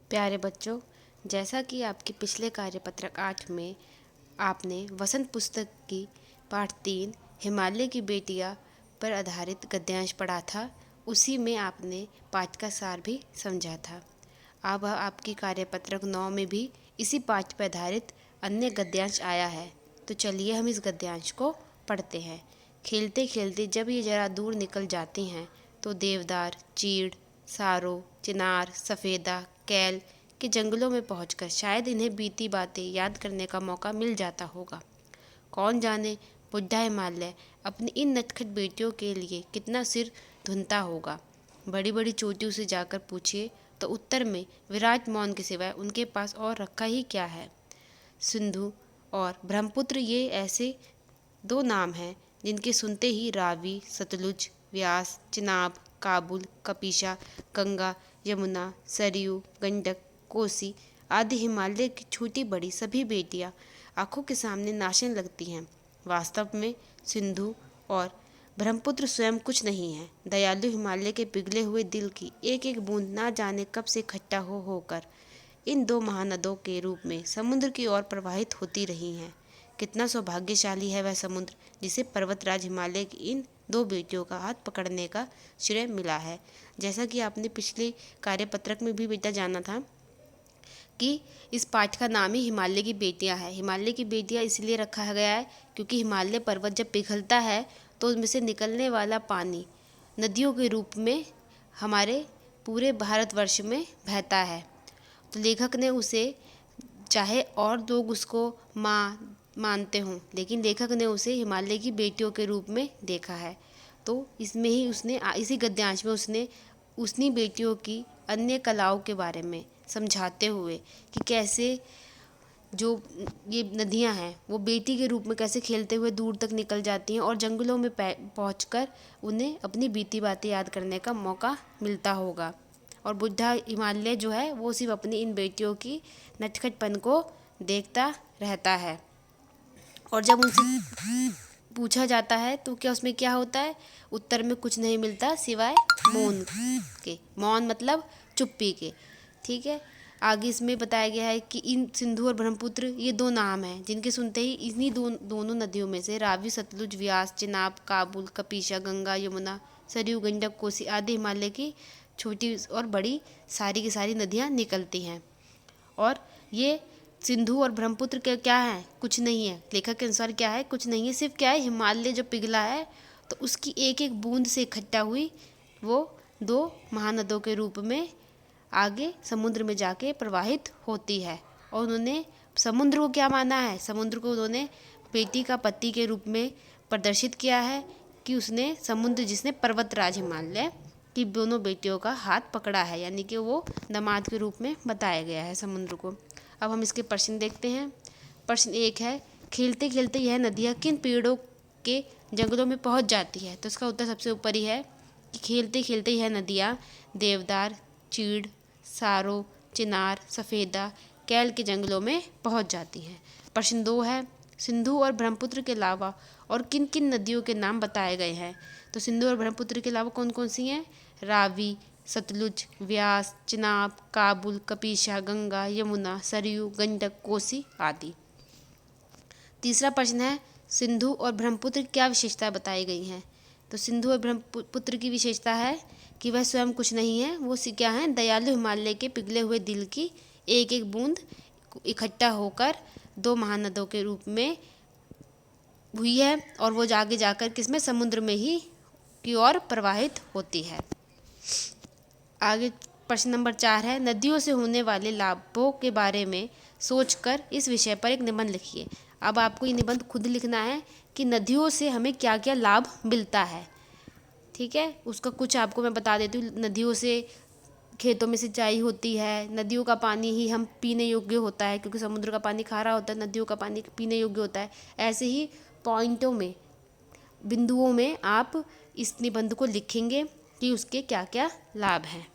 प्यारे बच्चों, जैसा कि आपके पिछले कार्यपत्रक 8 में आपने वसंत पुस्तक की पाठ 3 हिमालय की बेटियां पर आधारित गद्यांश पढ़ा था, उसी में आपने पाठ का सार भी समझा था। अब आपकी कार्यपत्रक 9 में भी इसी पाठ पर आधारित अन्य गद्यांश आया है, तो चलिए हम इस गद्यांश को पढ़ते हैं। खेलते खेलते जब ये जरा दूर निकल जाती हैं तो देवदार, चीड़, सारो, चिनार, सफ़ेदा, कैल के जंगलों में पहुंचकर शायद इन्हें बीती बातें याद करने का मौका मिल जाता होगा। कौन जाने बुढ़ा हिमालय अपनी इन नटखट बेटियों के लिए कितना सिर धुनता होगा। बड़ी बड़ी चोटियों से जाकर पूछिए तो उत्तर में विराट मौन के सिवाय उनके पास और रखा ही क्या है। सिंधु और ब्रह्मपुत्र ये ऐसे दो नाम हैं जिनके सुनते ही रावी, सतलुज, व्यास, चिनाब, काबुल, कपीशा, गंगा, यमुना, सरयू, गंडक, कोसी आदि हिमालय की छोटी बड़ी सभी बेटियां आंखों के सामने नाचने लगती हैं। वास्तव में सिंधु और ब्रह्मपुत्र स्वयं कुछ नहीं है। दयालु हिमालय के पिघले हुए दिल की एक एक बूंद ना जाने कब से इकट्ठा होकर इन दो महानदों के रूप में समुद्र की ओर प्रवाहित होती रही हैं। कितना सौभाग्यशाली है वह समुद्र जिसे पर्वतराज हिमालय की इन दो बेटियों का हाथ पकड़ने का श्रेय मिला है। जैसा कि आपने पिछले कार्यपत्रक में भी बेटा जाना था कि इस पाठ का नाम ही हिमालय की बेटियां है। हिमालय की बेटियां इसलिए रखा गया है क्योंकि हिमालय पर्वत जब पिघलता है तो उसमें से निकलने वाला पानी नदियों के रूप में हमारे पूरे भारतवर्ष में बहता है। तो लेखक ने उसे, चाहे और लोग उसको माँ मानते हों, लेकिन लेखक ने उसे हिमालय की बेटियों के रूप में देखा है। तो इसमें ही उसने, इसी गद्यांश में उसने उन्हीं बेटियों की अन्य कलाओं के बारे में समझाते हुए कि कैसे जो ये नदियां हैं वो बेटी के रूप में कैसे खेलते हुए दूर तक निकल जाती हैं और जंगलों में पहुंचकर उन्हें अपनी बीती बातें याद करने का मौका मिलता होगा। और बुढ़ा हिमालय जो है वो सिर्फ अपनी इन बेटियों की नटखटपन को देखता रहता है। और जब उनसे पूछा जाता है तो क्या उसमें क्या होता है, उत्तर में कुछ नहीं मिलता सिवाय मौन के। मौन मतलब चुप्पी के। ठीक है, आगे इसमें बताया गया है कि इन सिंधु और ब्रह्मपुत्र ये दो नाम हैं जिनके सुनते ही इन्हीं दोनों नदियों में से रावी, सतलुज, व्यास, चिनाब, काबुल, कपीशा, गंगा, यमुना, सरयू, गंडक, कोसी आदि हिमालय की छोटी और बड़ी सारी की सारी नदियाँ निकलती हैं। और ये सिंधु और ब्रह्मपुत्र के क्या है, कुछ नहीं है। लेखक के अनुसार क्या है, कुछ नहीं है। सिर्फ क्या है, हिमालय जो पिघला है तो उसकी एक एक बूंद से इकट्ठा हुई वो दो महानदों के रूप में आगे समुद्र में जाके प्रवाहित होती है। और उन्होंने समुद्र को क्या माना है, समुद्र को उन्होंने बेटी का पति के रूप में प्रदर्शित किया है कि उसने समुद्र, जिसने पर्वतराज हिमालय की दोनों बेटियों का हाथ पकड़ा है, यानी कि वो दामाद के रूप में बताया गया है समुद्र को। अब हम इसके प्रश्न देखते हैं। प्रश्न 1 है, खेलते खेलते यह नदियाँ किन पेड़ों के जंगलों में पहुंच जाती है। तो इसका उत्तर सबसे ऊपर ही है कि खेलते खेलते यह नदियाँ देवदार, चीड़, सारो, चिनार, सफ़ेदा, कैल के जंगलों में पहुंच जाती हैं। प्रश्न 2 है, सिंधु और ब्रह्मपुत्र के अलावा और किन किन नदियों के नाम बताए गए हैं। तो सिंधु और ब्रह्मपुत्र के अलावा कौन कौन सी हैं, रावी, सतलुज, व्यास, चिनाब, काबुल, कपीशा, गंगा, यमुना, सरयू, गंडक, कोसी आदि। तीसरा प्रश्न है, सिंधु और ब्रह्मपुत्र क्या विशेषता बताई गई हैं। तो सिंधु और ब्रह्मपुत्र की विशेषता है कि वह स्वयं कुछ नहीं है, वो क्या है, दयालु हिमालय के पिघले हुए दिल की एक एक बूंद इकट्ठा होकर दो महानदों के रूप में हुई है और वो आगे जाकर किसमें, समुद्र में ही की ओर प्रवाहित होती है। आगे प्रश्न नंबर 4 है, नदियों से होने वाले लाभों के बारे में सोचकर इस विषय पर एक निबंध लिखिए। अब आपको ये निबंध खुद लिखना है कि नदियों से हमें क्या क्या लाभ मिलता है। ठीक है, उसका कुछ आपको मैं बता देती हूँ। नदियों से खेतों में सिंचाई होती है, नदियों का पानी ही हम पीने योग्य होता है क्योंकि समुद्र का पानी खारा होता है, नदियों का पानी पीने योग्य होता है। ऐसे ही पॉइंटों में, बिंदुओं में आप इस निबंध को लिखेंगे कि उसके क्या क्या लाभ हैं।